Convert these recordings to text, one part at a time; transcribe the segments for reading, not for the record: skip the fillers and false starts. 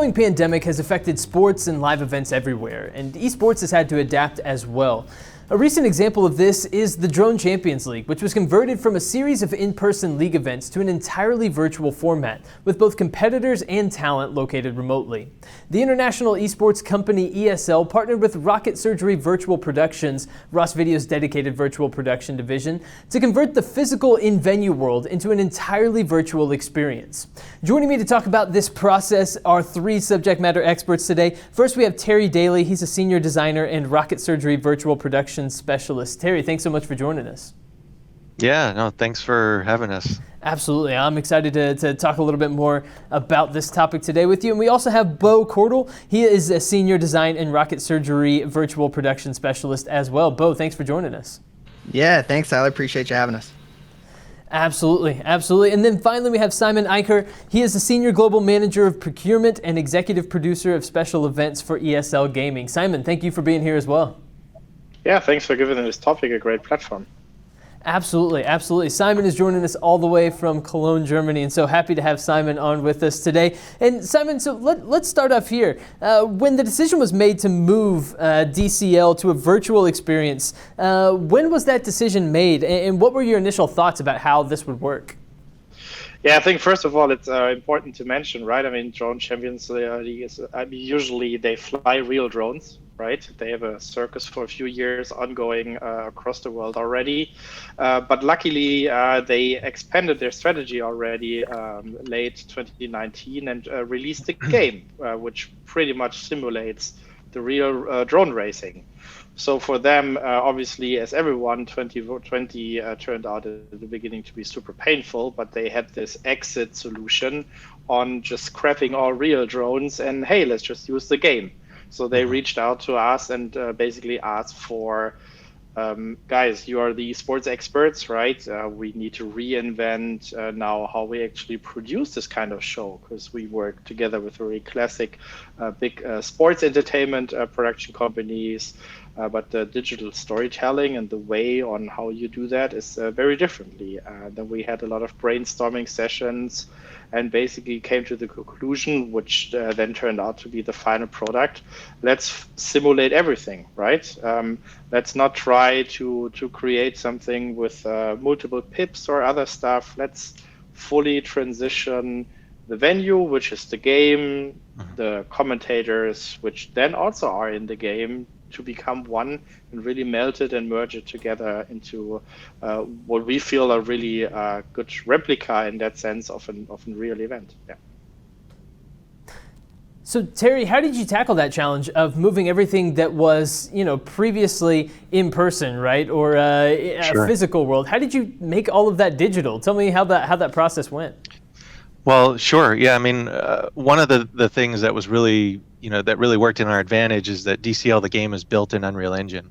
ongoing pandemic has affected sports and live events everywhere, and esports has had to adapt as well. A recent example of this is the Drone Champions League, which was converted from a series of in-person league events to an entirely virtual format, with both competitors and talent located remotely. The international esports company ESL partnered with Rocket Surgery Virtual Productions, Ross Video's dedicated virtual production division, to convert the physical in-venue world into an entirely virtual experience. Joining me to talk about this process are three subject matter experts today. First, we have Terry Daly. He's a senior designer and Rocket Surgery Virtual Productions specialist. Terry, thanks so much for joining us. Yeah, no, thanks for having us. Absolutely. I'm excited to talk a little bit more about this topic today with you. And we also have Bo Cordell. He is a senior design and Rocket Surgery virtual production specialist as well. Bo, thanks for joining us. Yeah, thanks, Tyler. Appreciate you having us. Absolutely, absolutely. And then finally, we have Simon Eicher. He is the Senior Global Manager of Procurement and Executive Producer of Special Events for ESL Gaming. Simon, thank you for being here as well. Yeah, thanks for giving this topic a great platform. Absolutely, absolutely. Simon is joining us all the way from Cologne, Germany, and so happy to have Simon on with us today. And Simon, so let's start off here. When the decision was made to move DCL to a virtual experience, when was that decision made, and what were your initial thoughts about how this would work? Yeah, I think first of all, it's important to mention, right? I mean, Drone Champions League is usually they fly real drones, right? They have a circus for a few years ongoing across the world already. But luckily, they expanded their strategy already late 2019 and released a game, which pretty much simulates the real drone racing. So for them, obviously, as everyone, 2020 turned out at the beginning to be super painful, but they had this exit solution on just scrapping all real drones and, hey, let's just use the game. So they reached out to us and basically asked for, guys, you are the sports experts, right? We need to reinvent now how we actually produce this kind of show, because we work together with very classic big sports entertainment production companies. But the digital storytelling and the way on how you do that is very differently. Then we had a lot of brainstorming sessions and basically came to the conclusion, which then turned out to be the final product. Let's simulate everything, right? Let's not try to create something with multiple pips or other stuff. Let's fully transition the venue, which is the game, the commentators, which then also are in the game, to become one and really melt it and merge it together into what we feel a really good replica in that sense of a real event. Yeah. So Terry, how did you tackle that challenge of moving everything that was, previously in person, right, or a physical world? How did you make all of that digital? Tell me how that process went. Well, sure. Yeah, I mean, one of the things that was really, that really worked in our advantage is that DCL, the game, is built in Unreal Engine.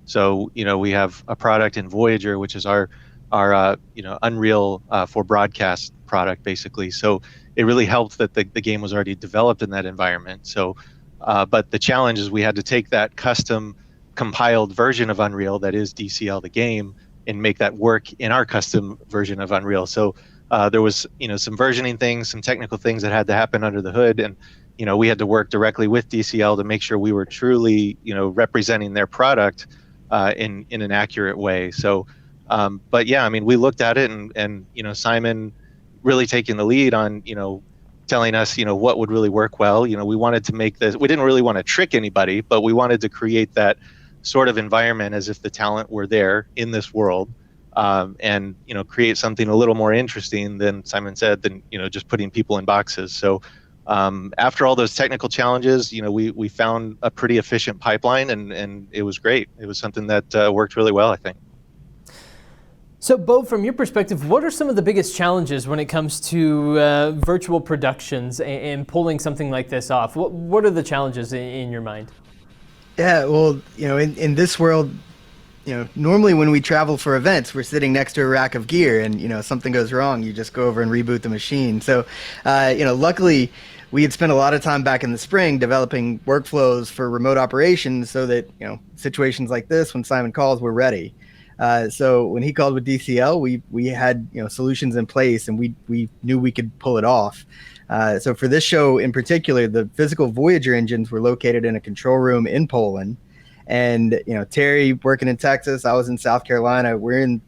So, we have a product in Voyager, which is our Unreal for broadcast product, basically. So it really helped that the game was already developed in that environment. So, but the challenge is we had to take that custom compiled version of Unreal, that is DCL, the game, and make that work in our custom version of Unreal. So there was, some versioning things, some technical things that had to happen under the hood, and we had to work directly with DCL to make sure we were truly, representing their product in an accurate way. So, but yeah, I mean, we looked at it, and Simon really taking the lead on, telling us, what would really work well. We wanted to make this. We didn't really want to trick anybody, but we wanted to create that sort of environment as if the talent were there in this world. And create something a little more interesting than Simon said, than just putting people in boxes. So after all those technical challenges, we found a pretty efficient pipeline, and it was great. It was something that worked really well, I think. So Bo, from your perspective, what are some of the biggest challenges when it comes to virtual productions and pulling something like this off? What are the challenges in your mind? Yeah, well, in this world, normally when we travel for events, we're sitting next to a rack of gear, and something goes wrong, you just go over and reboot the machine. So, luckily, we had spent a lot of time back in the spring developing workflows for remote operations, so that situations like this, when Simon calls, we're ready. So when he called with DCL, we had solutions in place, and we knew we could pull it off. So for this show in particular, the physical Voyager engines were located in a control room in Poland. And, Terry working in Texas, I was in South Carolina. We're in,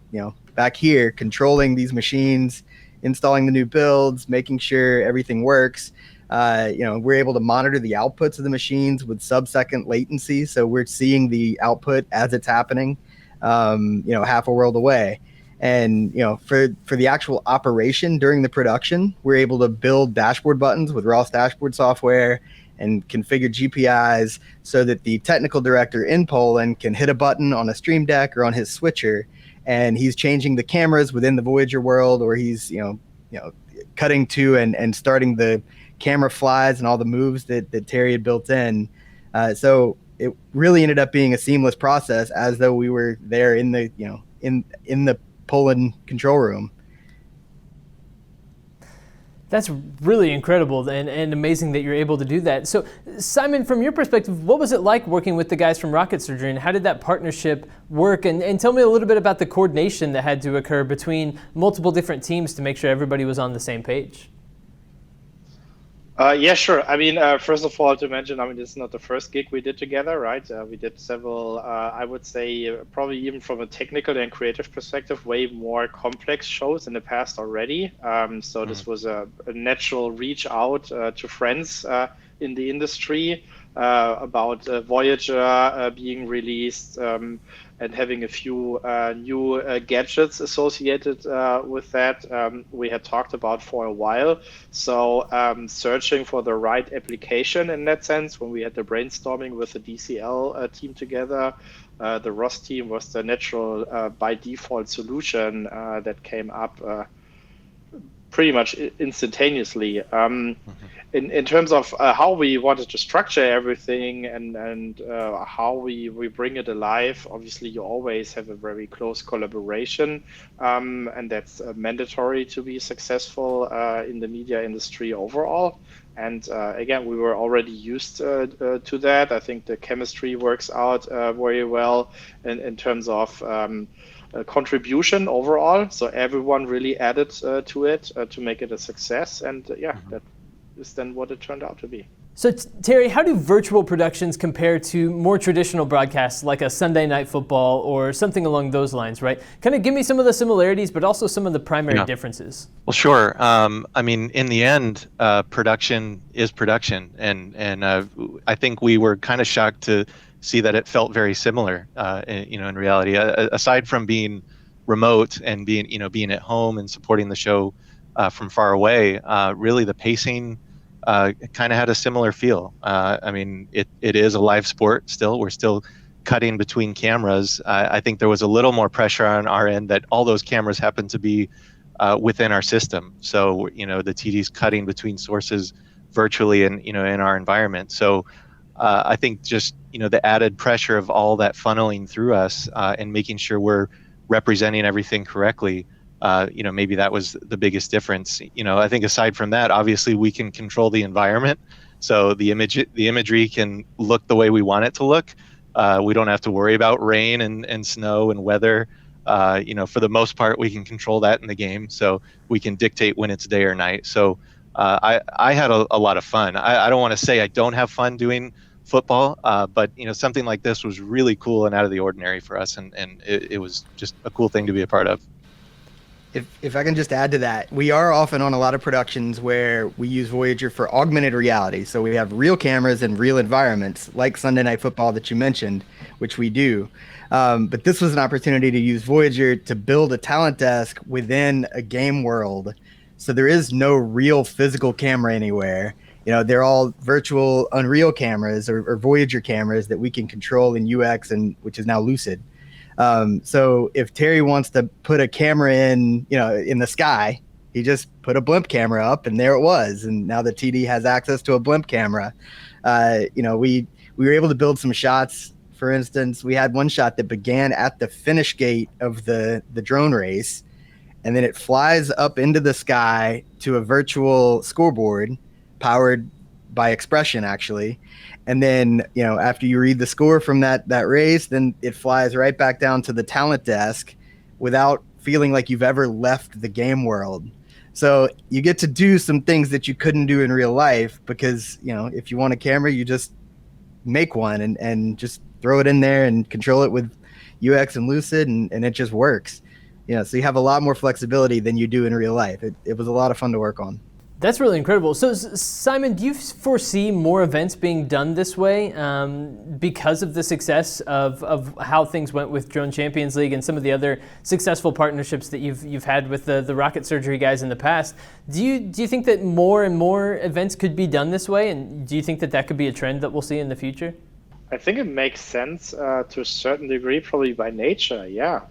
back here controlling these machines, installing the new builds, making sure everything works. We're able to monitor the outputs of the machines with sub-second latency. So we're seeing the output as it's happening, half a world away. And, for the actual operation during the production, we're able to build dashboard buttons with Ross dashboard software and configure GPIs so that the technical director in Poland can hit a button on a Stream Deck or on his switcher, and he's changing the cameras within the Voyager world, or he's, cutting to and starting the camera flies and all the moves that Terry had built in. So it really ended up being a seamless process, as though we were there in the, in the Poland control room. That's really incredible and amazing that you're able to do that. So, Simon, from your perspective, what was it like working with the guys from Rocket Surgery, and how did that partnership work? And tell me a little bit about the coordination that had to occur between multiple different teams to make sure everybody was on the same page. Yeah, sure. I mean, first of all, to mention, this is not the first gig we did together, right? We did several, I would say, probably even from a technical and creative perspective, way more complex shows in the past already. So this was a natural reach out to friends in the industry about Voyager being released and having a few new gadgets associated with that we had talked about for a while. So searching for the right application in that sense, when we had the brainstorming with the DCL team together, the Ross team was the natural by default solution that came up pretty much instantaneously. In terms of how we wanted to structure everything and how we bring it alive, obviously you always have a very close collaboration, and that's mandatory to be successful in the media industry overall. And again, we were already used to that. I think the chemistry works out very well in terms of contribution overall. So everyone really added to it to make it a success. And that is then what it turned out to be. So Terry, how do virtual productions compare to more traditional broadcasts like a Sunday Night Football or something along those lines, right? Kind of give me some of the similarities, but also some of the primary differences. Well, sure. In the end, production is production. And I think we were kind of shocked to see that it felt very similar, in reality. Aside from being remote and being at home and supporting the show from far away, really the pacing kind of had a similar feel. It is a live sport still. We're still cutting between cameras. I think there was a little more pressure on our end that all those cameras happen to be within our system. So, the TD's cutting between sources virtually in our environment. So I think just, the added pressure of all that funneling through us and making sure we're representing everything correctly, maybe that was the biggest difference. I think aside from that, obviously we can control the environment. So the imagery can look the way we want it to look. We don't have to worry about rain and snow and weather. For the most part, we can control that in the game. So we can dictate when it's day or night. So I had a lot of fun. I don't want to say I don't have fun doing football, but something like this was really cool and out of the ordinary for us, and it was just a cool thing to be a part of. If I can just add to that, we are often on a lot of productions where we use Voyager for augmented reality. So we have real cameras and real environments, like Sunday Night Football that you mentioned, which we do. But this was an opportunity to use Voyager to build a talent desk within a game world. So there is no real physical camera anywhere. They're all virtual Unreal cameras or Voyager cameras that we can control in UX, and which is now Lucid. So if Terry wants to put a camera in the sky, he just put a blimp camera up and there it was. And now the TD has access to a blimp camera. We were able to build some shots. For instance, we had one shot that began at the finish gate of the drone race, and then it flies up into the sky to a virtual scoreboard powered by expression, actually. And then, after you read the score from that race, then it flies right back down to the talent desk without feeling like you've ever left the game world. So you get to do some things that you couldn't do in real life because, if you want a camera, you just make one and just throw it in there and control it with UX and Lucid, and it just works. So you have a lot more flexibility than you do in real life. It was a lot of fun to work on. That's really incredible. So, Simon, do you foresee more events being done this way because of the success of how things went with Drone Champions League and some of the other successful partnerships that you've had with the rocket surgery guys in the past? Do you think that more and more events could be done this way, and do you think that could be a trend that we'll see in the future? I think it makes sense to a certain degree, probably by nature. Yeah.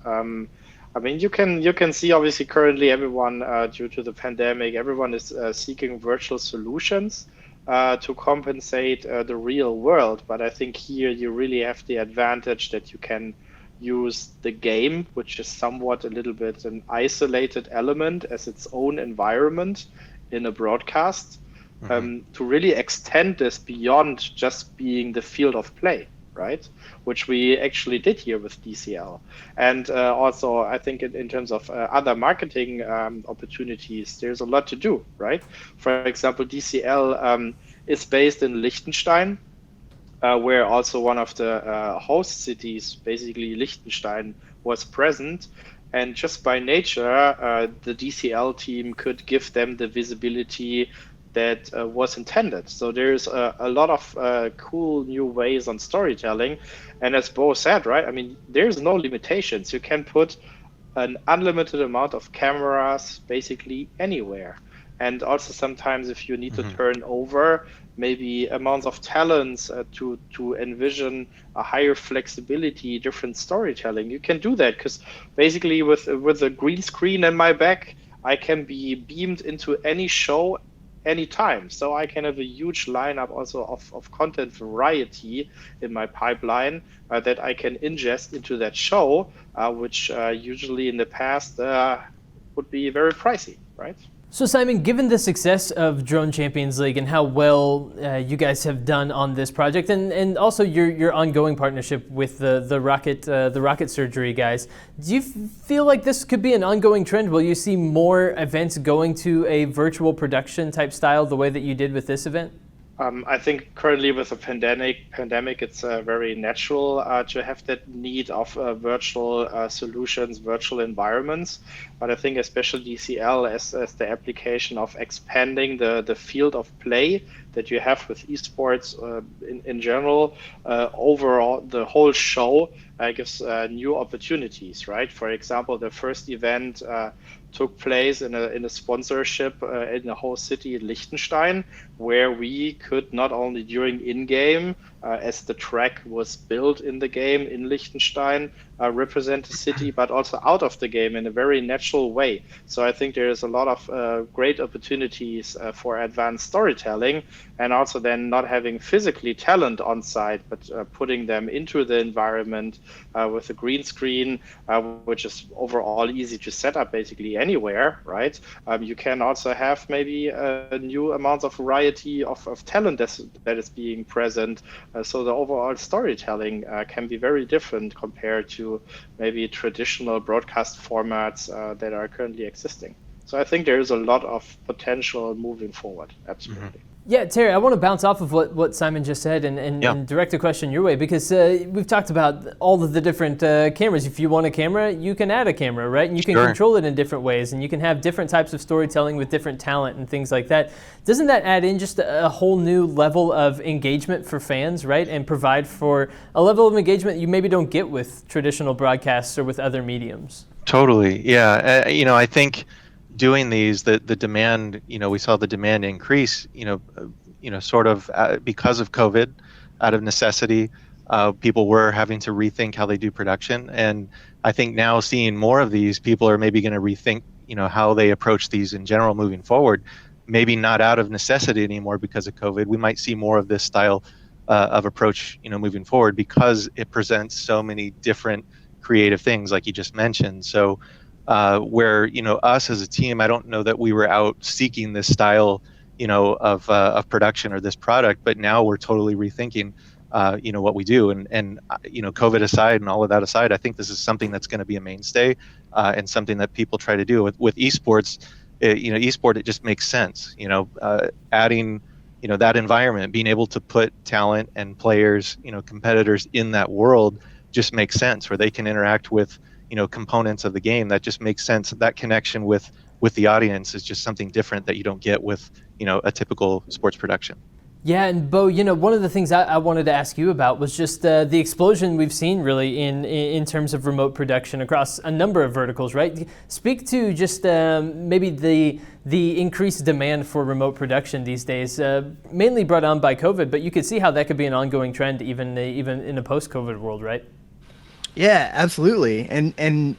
I mean, you can see obviously currently everyone, due to the pandemic, everyone is seeking virtual solutions to compensate the real world. But I think here you really have the advantage that you can use the game, which is somewhat a little bit an isolated element as its own environment in a broadcast, to really extend this beyond just being the field of play. Right, which we actually did here with DCL. And also, I think in terms of other marketing opportunities, there's a lot to do, right? For example, DCL is based in Liechtenstein, where also one of the host cities, basically Liechtenstein, was present. And just by nature, the DCL team could give them the visibility that was intended. So there's a lot of cool new ways on storytelling. And as Bo said, right, I mean, there's no limitations. You can put an unlimited amount of cameras basically anywhere. And also sometimes if you need to turn over maybe amounts of talents to envision a higher flexibility, different storytelling, you can do that. Because basically with a green screen in my back, I can be beamed into any show anytime. So I can have a huge lineup also of content variety in my pipeline that I can ingest into that show, which usually in the past would be very pricey, right? So Simon, given the success of Drone Champions League and how well you guys have done on this project, and also your ongoing partnership with the rocket surgery guys, do you feel like this could be an ongoing trend? Will you see more events going to a virtual production type style the way that you did with this event? I think currently with the pandemic, it's very natural to have that need of virtual solutions, virtual environments. But I think especially DCL as the application of expanding the field of play that you have with esports in general, overall the whole show gives new opportunities, right? For example, the first event took place in a sponsorship in the whole city in Liechtenstein, where we could not only during in-game, as the track was built in the game in Liechtenstein, represent the city, but also out of the game in a very natural way. So I think there is a lot of great opportunities for advanced storytelling, and also then not having physically talent on site, but putting them into the environment with a green screen, which is overall easy to set up basically anywhere, right? You can also have maybe a new amount of variety of talent that is being present. So the overall storytelling can be very different compared to maybe traditional broadcast formats that are currently existing. So I think there is a lot of potential moving forward, absolutely. Yeah, Terry, I want to bounce off of what Simon just said and direct a question your way, because we've talked about all of the different cameras. If you want a camera, you can add a camera, right? And you can control it in different ways, and you can have different types of storytelling with different talent and things like that. Doesn't that add in just a whole new level of engagement for fans, right? And provide for a level of engagement you maybe don't get with traditional broadcasts or with other mediums? Totally, yeah. I think doing these, the demand, we saw the demand increase, sort of because of COVID, out of necessity. People were having to rethink how they do production, and I think now seeing more of these, people are maybe going to rethink, how they approach these in general moving forward. Maybe not out of necessity anymore because of COVID. We might see more of this style of approach, moving forward, because it presents so many different creative things, like you just mentioned. So. Where us as a team, I don't know that we were out seeking this style of production or this product, but now we're totally rethinking what we do, and COVID aside and all of that aside, I think this is something that's going to be a mainstay and something that people try to do with esports. esport, it just makes sense. Adding that environment, being able to put talent and players, competitors in that world just makes sense, where they can interact with components of the game. That just makes sense. That connection with the audience is just something different that you don't get with a typical sports production. Yeah, and Bo, one of the things I wanted to ask you about was just the explosion we've seen really in terms of remote production across a number of verticals, right? Speak to just maybe the increased demand for remote production these days, mainly brought on by COVID, but you could see how that could be an ongoing trend even in a post-COVID world, right? Yeah, absolutely. And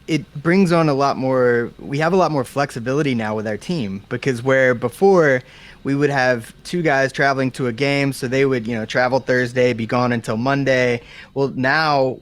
it brings on a lot more, we have a lot more flexibility now with our team, because where before we would have two guys traveling to a game, so they would, travel Thursday, be gone until Monday. Well, now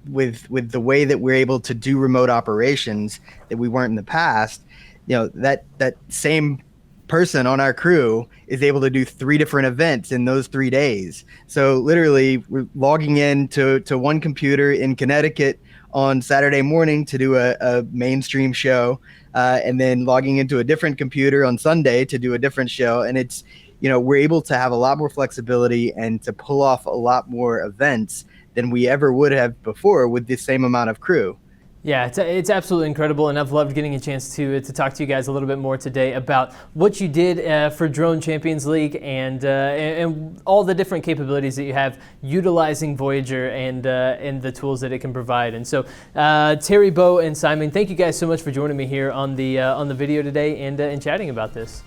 with the way that we're able to do remote operations that we weren't in the past, that same person on our crew is able to do 3 different events in those 3 days. So literally we're logging in to one computer in Connecticut on Saturday morning to do a mainstream show, and then logging into a different computer on Sunday to do a different show. And it's, we're able to have a lot more flexibility and to pull off a lot more events than we ever would have before with the same amount of crew. Yeah, it's absolutely incredible, and I've loved getting a chance to talk to you guys a little bit more today about what you did for Drone Champions League and all the different capabilities that you have utilizing Voyager and the tools that it can provide. And so, Terry, Bo, and Simon, thank you guys so much for joining me here on the video today and chatting about this.